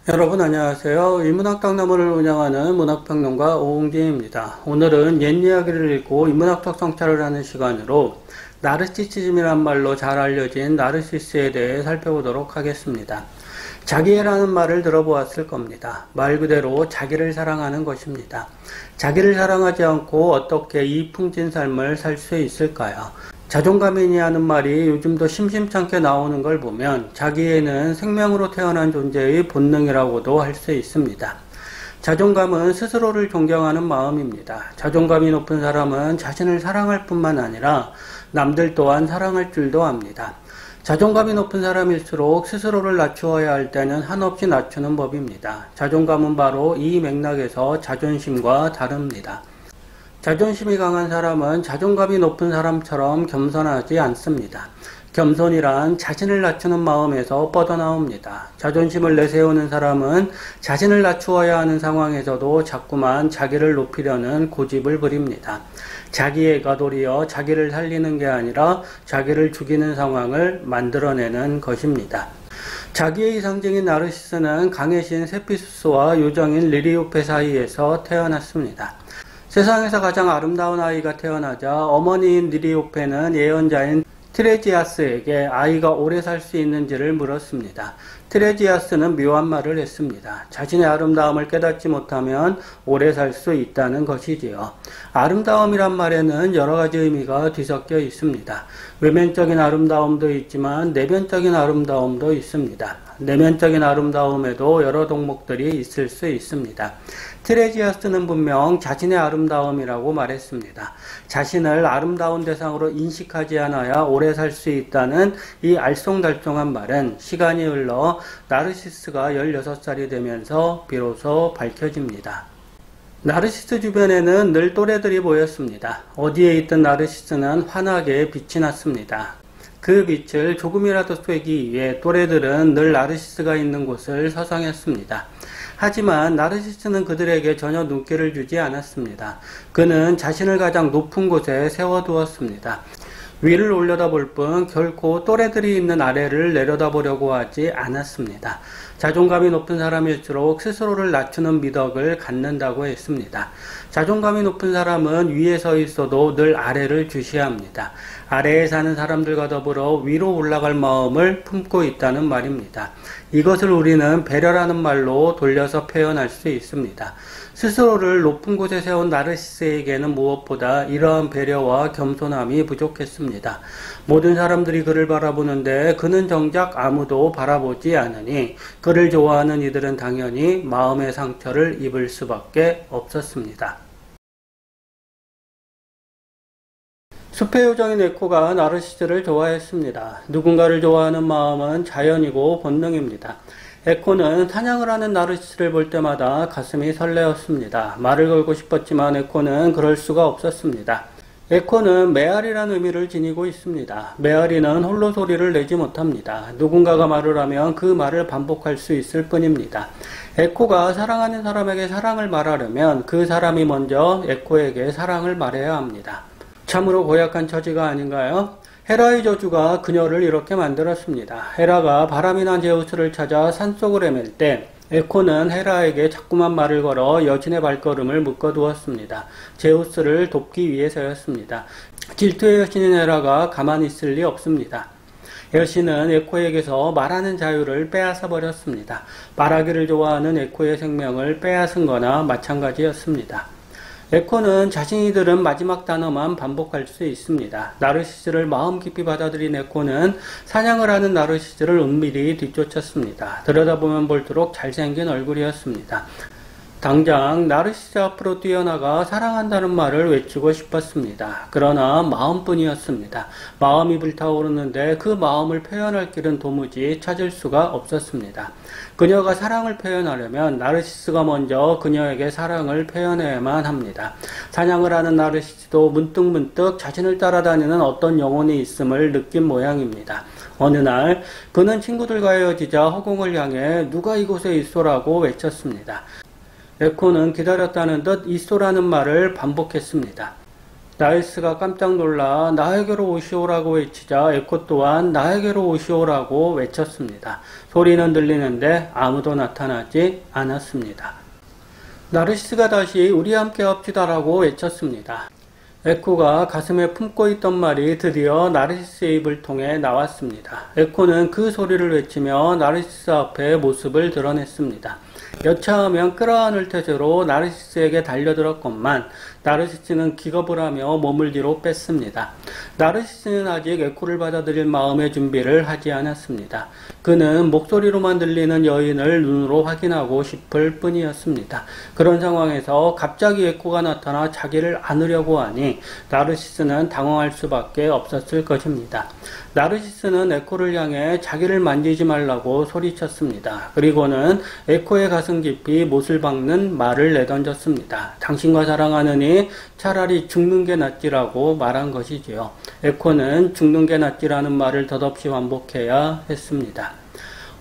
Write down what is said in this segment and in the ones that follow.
여러분 안녕하세요. 인문학당나무를 운영하는 문학평론가 오홍진입니다. 오늘은 옛 이야기를 읽고 인문학적 성찰을 하는 시간으로 나르시시즘이란 말로 잘 알려진 나르시스에 대해 살펴보도록 하겠습니다. 자기애라는 말을 들어보았을 겁니다. 말 그대로 자기를 사랑하는 것입니다. 자기를 사랑하지 않고 어떻게 이 풍진 삶을 살 수 있을까요? 자존감이냐는 말이 요즘도 심심찮게 나오는 걸 보면 자기애는 생명으로 태어난 존재의 본능이라고도 할 수 있습니다. 자존감은 스스로를 존경하는 마음입니다. 자존감이 높은 사람은 자신을 사랑할 뿐만 아니라 남들 또한 사랑할 줄도 압니다. 자존감이 높은 사람일수록 스스로를 낮추어야 할 때는 한없이 낮추는 법입니다. 자존감은 바로 이 맥락에서 자존심과 다릅니다. 자존심이 강한 사람은 자존감이 높은 사람처럼 겸손하지 않습니다. 겸손이란 자신을 낮추는 마음에서 뻗어나옵니다. 자존심을 내세우는 사람은 자신을 낮추어야 하는 상황에서도 자꾸만 자기를 높이려는 고집을 부립니다. 자기애가 도리어 자기를 살리는 게 아니라 자기를 죽이는 상황을 만들어내는 것입니다. 자기의 상징인 나르시스는 강의 신 세피수스와 요정인 리리오페 사이에서 태어났습니다. 세상에서 가장 아름다운 아이가 태어나자 어머니인 리리오페는 예언자인 트레지아스에게 아이가 오래 살 수 있는지를 물었습니다. 트레지아스는 묘한 말을 했습니다. 자신의 아름다움을 깨닫지 못하면 오래 살 수 있다는 것이지요. 아름다움이란 말에는 여러 가지 의미가 뒤섞여 있습니다. 외면적인 아름다움도 있지만 내면적인 아름다움도 있습니다. 내면적인 아름다움에도 여러 덕목들이 있을 수 있습니다. 트레지아스는 분명 자신의 아름다움이라고 말했습니다. 자신을 아름다운 대상으로 인식하지 않아야 오래 살 수 있다는 이 알쏭달쏭한 말은 시간이 흘러 나르시스가 16살이 되면서 비로소 밝혀집니다. 나르시스 주변에는 늘 또래들이 모였습니다. 어디에 있던 나르시스는 환하게 빛이 났습니다. 그 빛을 조금이라도 쐬기 위해 또래들은 늘 나르시스가 있는 곳을 서성였습니다. 하지만 나르시스는 그들에게 전혀 눈길을 주지 않았습니다. 그는 자신을 가장 높은 곳에 세워두었습니다. 위를 올려다볼 뿐 결코 또래들이 있는 아래를 내려다보려고 하지 않았습니다. 자존감이 높은 사람일수록 스스로를 낮추는 미덕을 갖는다고 했습니다. 자존감이 높은 사람은 위에 서 있어도 늘 아래를 주시합니다. 아래에 사는 사람들과 더불어 위로 올라갈 마음을 품고 있다는 말입니다. 이것을 우리는 배려라는 말로 돌려서 표현할 수 있습니다. 스스로를 높은 곳에 세운 나르시스에게는 무엇보다 이러한 배려와 겸손함이 부족했습니다. 모든 사람들이 그를 바라보는데 그는 정작 아무도 바라보지 않으니 그를 좋아하는 이들은 당연히 마음의 상처를 입을 수밖에 없었습니다. 숲의 요정인 에코가 나르시스를 좋아했습니다. 누군가를 좋아하는 마음은 자연이고 본능입니다. 에코는 사냥을 하는 나르시스를 볼 때마다 가슴이 설레었습니다. 말을 걸고 싶었지만 에코는 그럴 수가 없었습니다. 에코는 메아리라는 의미를 지니고 있습니다. 메아리는 홀로 소리를 내지 못합니다. 누군가가 말을 하면 그 말을 반복할 수 있을 뿐입니다. 에코가 사랑하는 사람에게 사랑을 말하려면 그 사람이 먼저 에코에게 사랑을 말해야 합니다. 참으로 고약한 처지가 아닌가요? 헤라의 저주가 그녀를 이렇게 만들었습니다. 헤라가 바람이 난 제우스를 찾아 산속을 헤맬 때 에코는 헤라에게 자꾸만 말을 걸어 여신의 발걸음을 묶어두었습니다. 제우스를 돕기 위해서였습니다. 질투의 여신인 헤라가 가만히 있을 리 없습니다. 여신은 에코에게서 말하는 자유를 빼앗아 버렸습니다. 말하기를 좋아하는 에코의 생명을 빼앗은 거나 마찬가지였습니다. 에코는 자신이 들은 마지막 단어만 반복할 수 있습니다. 나르시스를 마음 깊이 받아들인 에코는 사냥을 하는 나르시스를 은밀히 뒤쫓았습니다. 들여다보면 볼수록 잘생긴 얼굴이었습니다. 당장 나르시스 앞으로 뛰어나가 사랑한다는 말을 외치고 싶었습니다. 그러나 마음뿐이었습니다. 마음이 불타오르는데 그 마음을 표현할 길은 도무지 찾을 수가 없었습니다. 그녀가 사랑을 표현하려면 나르시스가 먼저 그녀에게 사랑을 표현해야만 합니다. 사냥을 하는 나르시스도 문득문득 자신을 따라다니는 어떤 영혼이 있음을 느낀 모양입니다. 어느 날 그는 친구들과 헤어지자 허공을 향해 누가 이곳에 있소라고 외쳤습니다. 에코는 기다렸다는 듯 있소라는 말을 반복했습니다. 나르시스가 깜짝 놀라 나에게로 오시오라고 외치자 에코 또한 나에게로 오시오라고 외쳤습니다. 소리는 들리는데 아무도 나타나지 않았습니다. 나르시스가 다시 우리 함께 합시다라고 외쳤습니다. 에코가 가슴에 품고 있던 말이 드디어 나르시스의 입을 통해 나왔습니다. 에코는 그 소리를 외치며 나르시스 앞에 모습을 드러냈습니다. 여차하면 끌어안을 태세로 나르시스에게 달려들었건만 나르시스는 기겁을 하며 몸을 뒤로 뺐습니다. 나르시스는 아직 에코를 받아들일 마음의 준비를 하지 않았습니다. 그는 목소리로만 들리는 여인을 눈으로 확인하고 싶을 뿐이었습니다. 그런 상황에서 갑자기 에코가 나타나 자기를 안으려고 하니 나르시스는 당황할 수밖에 없었을 것입니다. 나르시스는 에코를 향해 자기를 만지지 말라고 소리쳤습니다. 그리고는 에코의 가슴 깊이 못을 박는 말을 내던졌습니다. 당신과 사랑하느니 차라리 죽는 게 낫지라고 말한 것이지요. 에코는 죽는 게 낫지라는 말을 덧없이 반복해야 했습니다.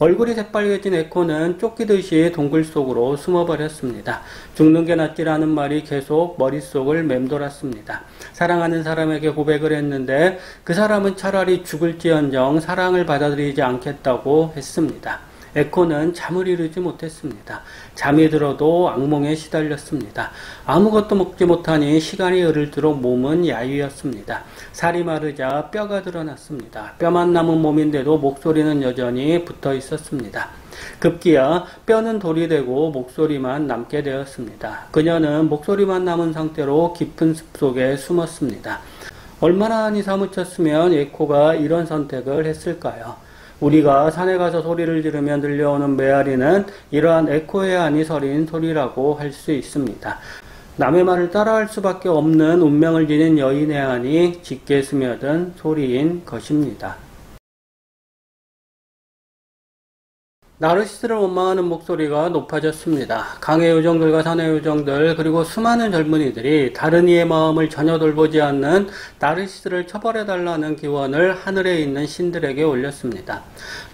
얼굴이 새빨개진 에코는 쫓기듯이 동굴 속으로 숨어버렸습니다. 죽는 게 낫지라는 말이 계속 머릿속을 맴돌았습니다. 사랑하는 사람에게 고백을 했는데 그 사람은 차라리 죽을지언정 사랑을 받아들이지 않겠다고 했습니다. 에코는 잠을 이루지 못했습니다. 잠이 들어도 악몽에 시달렸습니다. 아무것도 먹지 못하니 시간이 흐를수록 몸은 야위였습니다. 살이 마르자 뼈가 드러났습니다. 뼈만 남은 몸인데도 목소리는 여전히 붙어 있었습니다. 급기야 뼈는 돌이 되고 목소리만 남게 되었습니다. 그녀는 목소리만 남은 상태로 깊은 숲속에 숨었습니다. 얼마나 한이 사무쳤으면 에코가 이런 선택을 했을까요? 우리가 산에 가서 소리를 지르면 들려오는 메아리는 이러한 에코의 한이 서린 소리라고 할 수 있습니다. 남의 말을 따라할 수밖에 없는 운명을 지닌 여인의 한이 짙게 스며든 소리인 것입니다. 나르시스를 원망하는 목소리가 높아졌습니다. 강의 요정들과 사내 요정들 그리고 수많은 젊은이들이 다른 이의 마음을 전혀 돌보지 않는 나르시스를 처벌해달라는 기원을 하늘에 있는 신들에게 올렸습니다.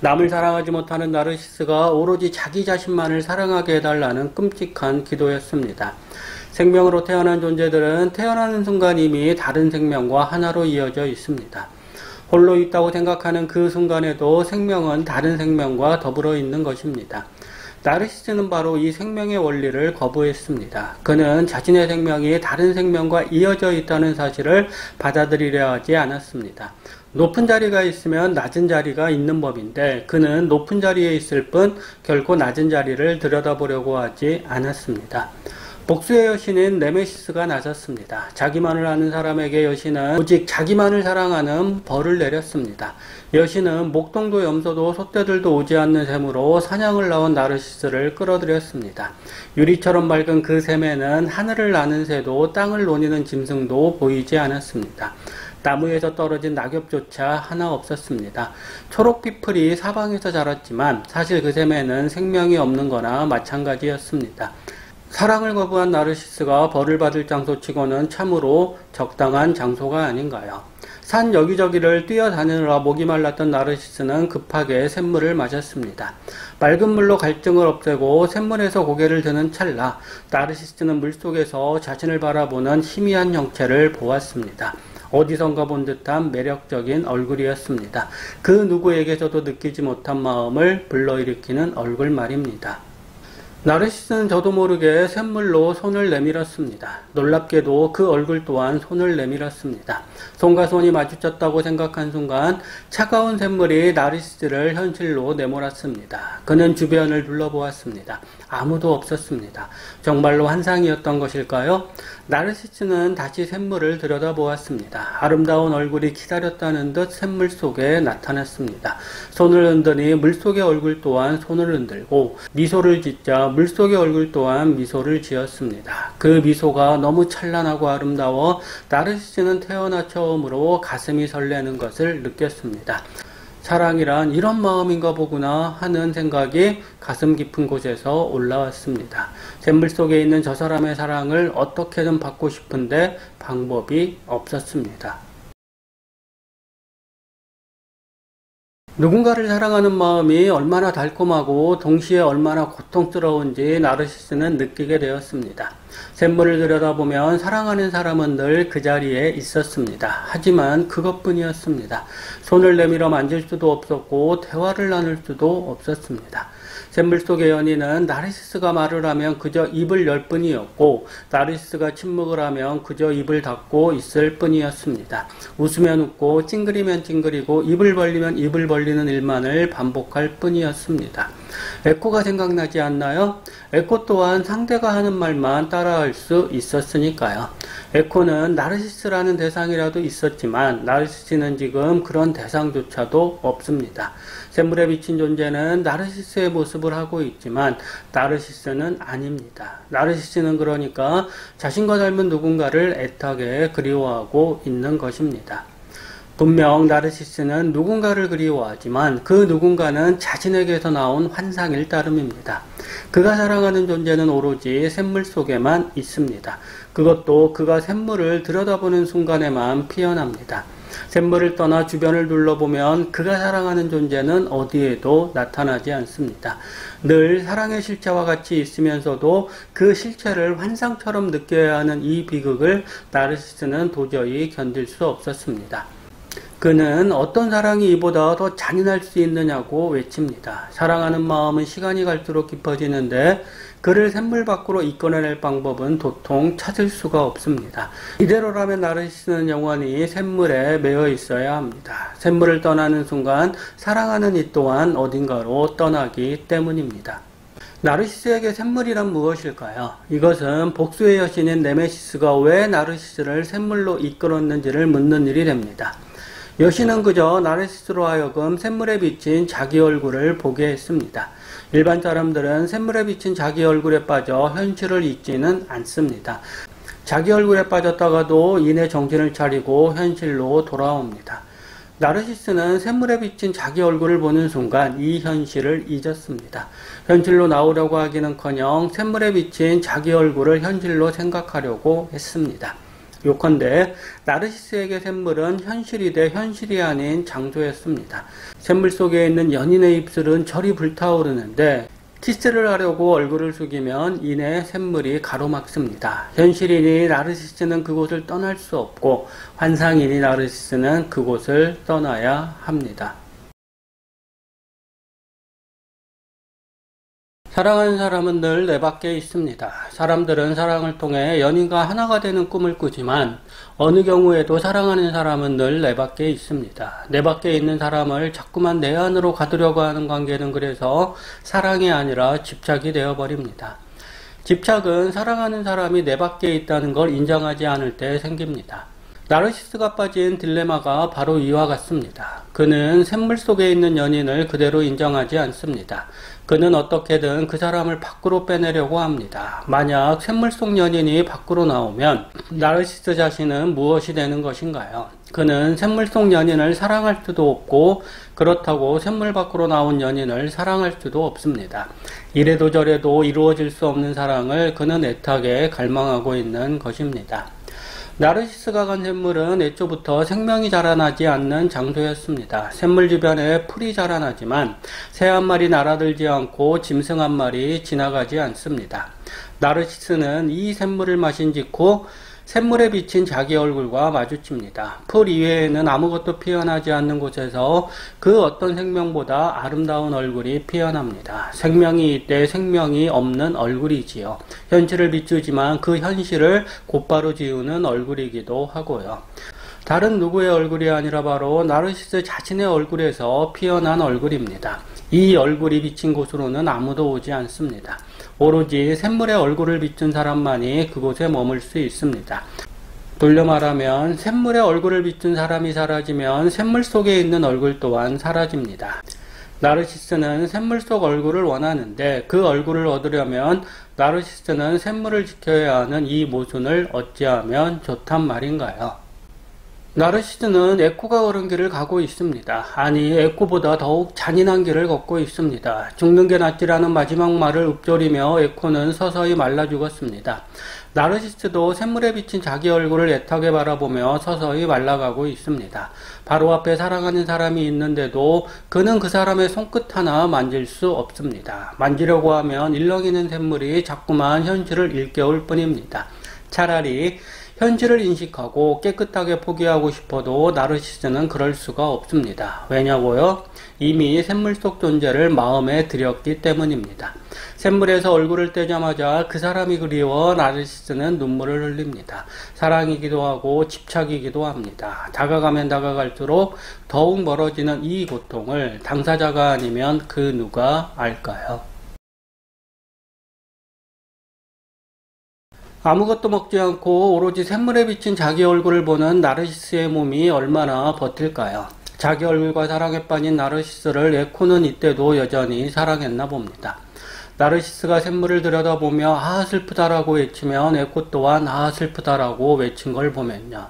남을 사랑하지 못하는 나르시스가 오로지 자기 자신만을 사랑하게 해달라는 끔찍한 기도였습니다. 생명으로 태어난 존재들은 태어나는 순간 이미 다른 생명과 하나로 이어져 있습니다. 홀로 있다고 생각하는 그 순간에도 생명은 다른 생명과 더불어 있는 것입니다. 나르시스는 바로 이 생명의 원리를 거부했습니다. 그는 자신의 생명이 다른 생명과 이어져 있다는 사실을 받아들이려 하지 않았습니다. 높은 자리가 있으면 낮은 자리가 있는 법인데 그는 높은 자리에 있을 뿐 결코 낮은 자리를 들여다보려고 하지 않았습니다. 복수의 여신인 네메시스가 나섰습니다. 자기만을 아는 사람에게 여신은 오직 자기만을 사랑하는 벌을 내렸습니다. 여신은 목동도 염소도 소떼들도 오지 않는 샘으로 사냥을 나온 나르시스를 끌어들였습니다. 유리처럼 맑은 그 샘에는 하늘을 나는 새도 땅을 노니는 짐승도 보이지 않았습니다. 나무에서 떨어진 낙엽조차 하나 없었습니다. 초록빛 풀이 사방에서 자랐지만 사실 그 샘에는 생명이 없는 거나 마찬가지였습니다. 사랑을 거부한 나르시스가 벌을 받을 장소치고는 참으로 적당한 장소가 아닌가요? 산 여기저기를 뛰어다니느라 목이 말랐던 나르시스는 급하게 샘물을 마셨습니다. 맑은 물로 갈증을 없애고 샘물에서 고개를 드는 찰나 나르시스는 물속에서 자신을 바라보는 희미한 형체를 보았습니다. 어디선가 본 듯한 매력적인 얼굴이었습니다. 그 누구에게서도 느끼지 못한 마음을 불러일으키는 얼굴 말입니다. 나르시스는 저도 모르게 샘물로 손을 내밀었습니다. 놀랍게도 그 얼굴 또한 손을 내밀었습니다. 손과 손이 마주쳤다고 생각한 순간 차가운 샘물이 나르시스를 현실로 내몰았습니다. 그는 주변을 둘러보았습니다. 아무도 없었습니다. 정말로 환상이었던 것일까요? 나르시스는 다시 샘물을 들여다보았습니다. 아름다운 얼굴이 기다렸다는 듯 샘물 속에 나타났습니다. 손을 흔드니 물속의 얼굴 또한 손을 흔들고 미소를 짓자 물속의 얼굴 또한 미소를 지었습니다. 그 미소가 너무 찬란하고 아름다워 나르시스는 태어나 처음으로 가슴이 설레는 것을 느꼈습니다. 사랑이란 이런 마음인가 보구나 하는 생각이 가슴 깊은 곳에서 올라왔습니다. 샘물 속에 있는 저 사람의 사랑을 어떻게든 받고 싶은데 방법이 없었습니다. 누군가를 사랑하는 마음이 얼마나 달콤하고 동시에 얼마나 고통스러운지 나르시스는 느끼게 되었습니다. 샘물을 들여다보면 사랑하는 사람은 늘 그 자리에 있었습니다. 하지만 그것뿐이었습니다. 손을 내밀어 만질 수도 없었고 대화를 나눌 수도 없었습니다. 샘물 속의 연인은 나르시스가 말을 하면 그저 입을 열 뿐이었고 나르시스가 침묵을 하면 그저 입을 닫고 있을 뿐이었습니다. 웃으면 웃고 찡그리면 찡그리고 입을 벌리면 입을 벌리는 일만을 반복할 뿐이었습니다. 에코가 생각나지 않나요? 에코 또한 상대가 하는 말만 따라할 수 있었으니까요. 에코는 나르시스라는 대상이라도 있었지만 나르시스는 지금 그런 대상조차도 없습니다. 샘물에 비친 존재는 나르시스의 모습을 하고 있지만 나르시스는 아닙니다. 나르시스는 그러니까 자신과 닮은 누군가를 애타게 그리워하고 있는 것입니다. 분명 나르시스는 누군가를 그리워하지만 그 누군가는 자신에게서 나온 환상일 따름입니다. 그가 사랑하는 존재는 오로지 샘물 속에만 있습니다. 그것도 그가 샘물을 들여다보는 순간에만 피어납니다. 샘물을 떠나 주변을 둘러보면 그가 사랑하는 존재는 어디에도 나타나지 않습니다. 늘 사랑의 실체와 같이 있으면서도 그 실체를 환상처럼 느껴야 하는 이 비극을 나르시스는 도저히 견딜 수 없었습니다. 그는 어떤 사랑이 이보다 더 잔인할 수 있느냐고 외칩니다. 사랑하는 마음은 시간이 갈수록 깊어지는데 그를 샘물 밖으로 이끌어낼 방법은 도통 찾을 수가 없습니다. 이대로라면 나르시스는 영원히 샘물에 매여 있어야 합니다. 샘물을 떠나는 순간 사랑하는 이 또한 어딘가로 떠나기 때문입니다. 나르시스에게 샘물이란 무엇일까요? 이것은 복수의 여신인 네메시스가 왜 나르시스를 샘물로 이끌었는지를 묻는 일이 됩니다. 여신은 그저 나르시스로 하여금 샘물에 비친 자기 얼굴을 보게 했습니다. 일반 사람들은 샘물에 비친 자기 얼굴에 빠져 현실을 잊지는 않습니다. 자기 얼굴에 빠졌다가도 이내 정신을 차리고 현실로 돌아옵니다. 나르시스는 샘물에 비친 자기 얼굴을 보는 순간 이 현실을 잊었습니다. 현실로 나오려고 하기는커녕 샘물에 비친 자기 얼굴을 현실로 생각하려고 했습니다. 요컨대 나르시스에게 샘물은 현실이되 현실이 아닌 장소였습니다. 샘물 속에 있는 연인의 입술은 저리 불타오르는데 키스를 하려고 얼굴을 숙이면 이내 샘물이 가로막습니다. 현실이니 나르시스는 그곳을 떠날 수 없고 환상이니 나르시스는 그곳을 떠나야 합니다. 사랑하는 사람은 늘 내 밖에 있습니다. 사람들은 사랑을 통해 연인과 하나가 되는 꿈을 꾸지만 어느 경우에도 사랑하는 사람은 늘 내 밖에 있습니다. 내 밖에 있는 사람을 자꾸만 내 안으로 가두려고 하는 관계는 그래서 사랑이 아니라 집착이 되어버립니다. 집착은 사랑하는 사람이 내 밖에 있다는 걸 인정하지 않을 때 생깁니다. 나르시스가 빠진 딜레마가 바로 이와 같습니다. 그는 샘물 속에 있는 연인을 그대로 인정하지 않습니다. 그는 어떻게든 그 사람을 밖으로 빼내려고 합니다. 만약 샘물 속 연인이 밖으로 나오면 나르시스 자신은 무엇이 되는 것인가요? 그는 샘물 속 연인을 사랑할 수도 없고 그렇다고 샘물 밖으로 나온 연인을 사랑할 수도 없습니다. 이래도 저래도 이루어질 수 없는 사랑을 그는 애타게 갈망하고 있는 것입니다. 나르시스가 간 샘물은 애초부터 생명이 자라나지 않는 장소였습니다. 샘물 주변에 풀이 자라나지만 새 한 마리 날아들지 않고 짐승 한 마리 지나가지 않습니다. 나르시스는 이 샘물을 마신 직후 샘물에 비친 자기 얼굴과 마주칩니다. 풀 이외에는 아무것도 피어나지 않는 곳에서 그 어떤 생명보다 아름다운 얼굴이 피어납니다. 생명이 있되 생명이 없는 얼굴이지요. 현실을 비추지만 그 현실을 곧바로 지우는 얼굴이기도 하고요. 다른 누구의 얼굴이 아니라 바로 나르시스 자신의 얼굴에서 피어난 얼굴입니다. 이 얼굴이 비친 곳으로는 아무도 오지 않습니다. 오로지 샘물의 얼굴을 비춘 사람만이 그곳에 머물 수 있습니다. 돌려 말하면 샘물의 얼굴을 비춘 사람이 사라지면 샘물 속에 있는 얼굴 또한 사라집니다. 나르시스는 샘물 속 얼굴을 원하는데 그 얼굴을 얻으려면 나르시스는 샘물을 지켜야 하는 이 모순을 어찌하면 좋단 말인가요? 나르시스는 에코가 걸은 길을 가고 있습니다. 아니, 에코보다 더욱 잔인한 길을 걷고 있습니다. 죽는 게 낫지라는 마지막 말을 읊조리며 에코는 서서히 말라 죽었습니다. 나르시스도 샘물에 비친 자기 얼굴을 애타게 바라보며 서서히 말라가고 있습니다. 바로 앞에 사랑하는 사람이 있는데도 그는 그 사람의 손끝 하나 만질 수 없습니다. 만지려고 하면 일렁이는 샘물이 자꾸만 현실을 일깨울 뿐입니다. 차라리 현실을 인식하고 깨끗하게 포기하고 싶어도 나르시스는 그럴 수가 없습니다. 왜냐고요? 이미 샘물 속 존재를 마음에 들였기 때문입니다. 샘물에서 얼굴을 떼자마자 그 사람이 그리워 나르시스는 눈물을 흘립니다. 사랑이기도 하고 집착이기도 합니다. 다가가면 다가갈수록 더욱 멀어지는 이 고통을 당사자가 아니면 그 누가 알까요? 아무것도 먹지 않고 오로지 샘물에 비친 자기 얼굴을 보는 나르시스의 몸이 얼마나 버틸까요? 자기 얼굴과 사랑에 빠진 나르시스를 에코는 이때도 여전히 사랑했나 봅니다. 나르시스가 샘물을 들여다보며 아 슬프다라고 외치면 에코 또한 아 슬프다라고 외친 걸 보면요.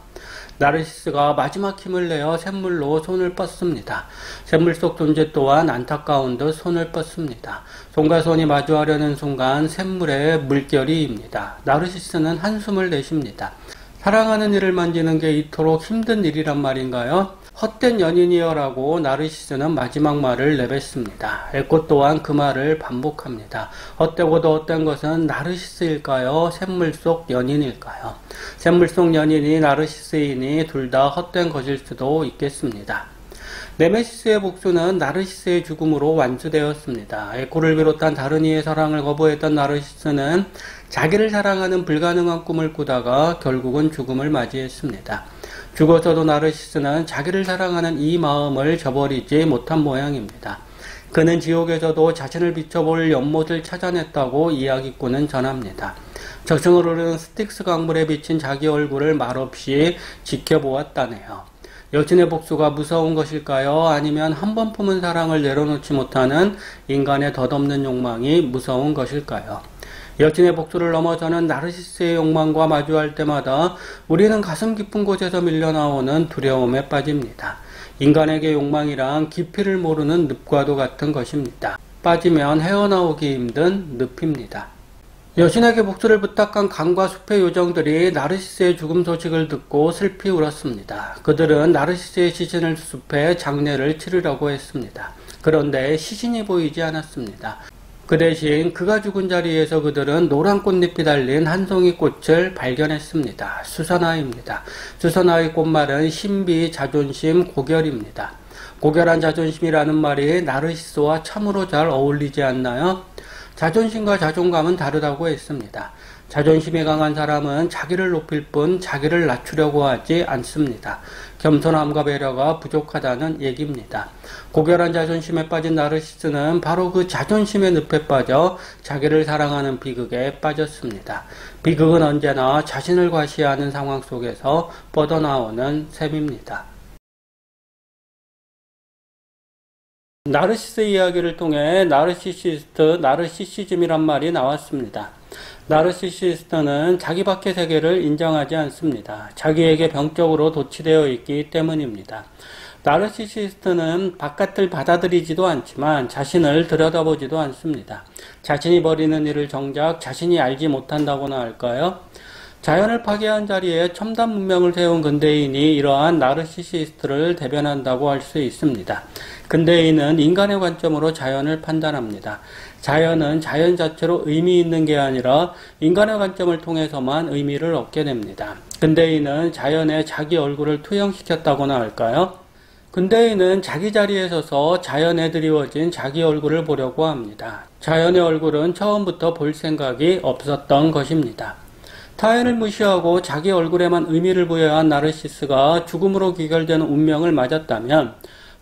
나르시스가 마지막 힘을 내어 샘물로 손을 뻗습니다. 샘물 속 존재 또한 안타까운 듯 손을 뻗습니다. 손과 손이 마주하려는 순간 샘물에 물결이입니다. 나르시스는 한숨을 내쉽니다. 사랑하는 이를 만지는 게 이토록 힘든 일이란 말인가요? 헛된 연인이여라고 나르시스는 마지막 말을 내뱉습니다. 에코 또한 그 말을 반복합니다. 헛되고도 헛된 것은 나르시스일까요? 샘물 속 연인일까요? 샘물 속 연인이 나르시스이니 둘 다 헛된 것일 수도 있겠습니다. 네메시스의 복수는 나르시스의 죽음으로 완수되었습니다. 에코를 비롯한 다른 이의 사랑을 거부했던 나르시스는 자기를 사랑하는 불가능한 꿈을 꾸다가 결국은 죽음을 맞이했습니다. 죽어서도 나르시스는 자기를 사랑하는 이 마음을 저버리지 못한 모양입니다. 그는 지옥에서도 자신을 비춰볼 연못을 찾아냈다고 이야기꾼은 전합니다. 저승으로 흐르는 스틱스 강물에 비친 자기 얼굴을 말없이 지켜보았다네요. 여친의 복수가 무서운 것일까요? 아니면 한 번 품은 사랑을 내려놓지 못하는 인간의 덧없는 욕망이 무서운 것일까요? 여친의 복수를 넘어서는 나르시스의 욕망과 마주할 때마다 우리는 가슴 깊은 곳에서 밀려나오는 두려움에 빠집니다. 인간에게 욕망이란 깊이를 모르는 늪과도 같은 것입니다. 빠지면 헤어나오기 힘든 늪입니다. 여신에게 복수를 부탁한 강과 숲의 요정들이 나르시스의 죽음 소식을 듣고 슬피 울었습니다. 그들은 나르시스의 시신을 숲에 장례를 치르려고 했습니다. 그런데 시신이 보이지 않았습니다. 그 대신 그가 죽은 자리에서 그들은 노란 꽃잎이 달린 한 송이 꽃을 발견했습니다. 수선화입니다. 수선화의 꽃말은 신비, 자존심, 고결입니다. 고결한 자존심이라는 말이 나르시스와 참으로 잘 어울리지 않나요? 자존심과 자존감은 다르다고 했습니다. 자존심이 강한 사람은 자기를 높일 뿐 자기를 낮추려고 하지 않습니다. 겸손함과 배려가 부족하다는 얘기입니다. 고결한 자존심에 빠진 나르시스는 바로 그 자존심의 늪에 빠져 자기를 사랑하는 비극에 빠졌습니다. 비극은 언제나 자신을 과시하는 상황 속에서 뻗어나오는 셈입니다. 나르시스 이야기를 통해 나르시시즘이란 말이 나왔습니다. 나르시시스트는 자기 밖의 세계를 인정하지 않습니다. 자기에게 병적으로 도취되어 있기 때문입니다. 나르시시스트는 바깥을 받아들이지도 않지만 자신을 들여다보지도 않습니다. 자신이 벌이는 일을 정작 자신이 알지 못한다고나 할까요? 자연을 파괴한 자리에 첨단 문명을 세운 근대인이 이러한 나르시시스트를 대변한다고 할 수 있습니다. 근대인은 인간의 관점으로 자연을 판단합니다. 자연은 자연 자체로 의미 있는 게 아니라 인간의 관점을 통해서만 의미를 얻게 됩니다. 근대인은 자연에 자기 얼굴을 투영시켰다고나 할까요? 근대인은 자기 자리에 서서 자연에 드리워진 자기 얼굴을 보려고 합니다. 자연의 얼굴은 처음부터 볼 생각이 없었던 것입니다. 타인을 무시하고 자기 얼굴에만 의미를 부여한 나르시스가 죽음으로 귀결되는 운명을 맞았다면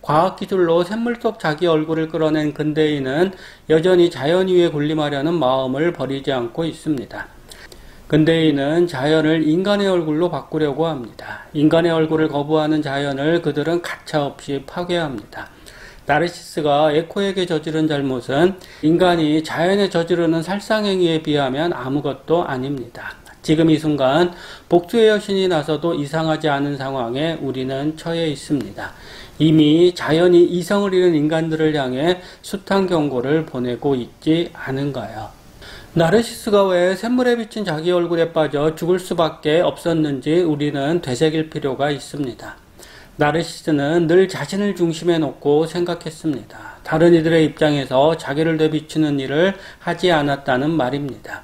과학기술로 샘물 속 자기 얼굴을 끌어낸 근대인은 여전히 자연 위에 군림하려는 마음을 버리지 않고 있습니다. 근대인은 자연을 인간의 얼굴로 바꾸려고 합니다. 인간의 얼굴을 거부하는 자연을 그들은 가차없이 파괴합니다. 나르시스가 에코에게 저지른 잘못은 인간이 자연에 저지르는 살상행위에 비하면 아무것도 아닙니다. 지금 이 순간 복수의 여신이 나서도 이상하지 않은 상황에 우리는 처해 있습니다. 이미 자연이 이성을 잃은 인간들을 향해 숱한 경고를 보내고 있지 않은가요? 나르시스가 왜 샘물에 비친 자기 얼굴에 빠져 죽을 수밖에 없었는지 우리는 되새길 필요가 있습니다. 나르시스는 늘 자신을 중심에 놓고 생각했습니다. 다른 이들의 입장에서 자기를 되비추는 일을 하지 않았다는 말입니다.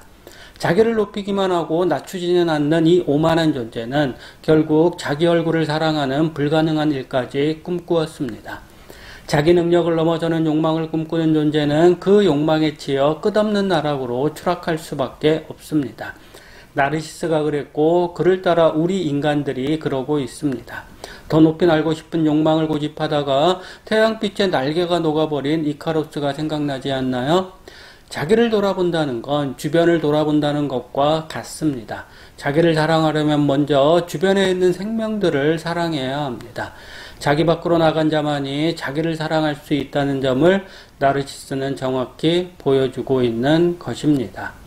자기를 높이기만 하고 낮추지는 않는 이 오만한 존재는 결국 자기 얼굴을 사랑하는 불가능한 일까지 꿈꾸었습니다. 자기 능력을 넘어서는 욕망을 꿈꾸는 존재는 그 욕망에 치여 끝없는 나락으로 추락할 수밖에 없습니다. 나르시스가 그랬고 그를 따라 우리 인간들이 그러고 있습니다. 더 높이 날고 싶은 욕망을 고집하다가 태양빛에 날개가 녹아버린 이카로스가 생각나지 않나요? 자기를 돌아본다는 건 주변을 돌아본다는 것과 같습니다. 자기를 사랑하려면 먼저 주변에 있는 생명들을 사랑해야 합니다. 자기 밖으로 나간 자만이 자기를 사랑할 수 있다는 점을 나르시스는 정확히 보여주고 있는 것입니다.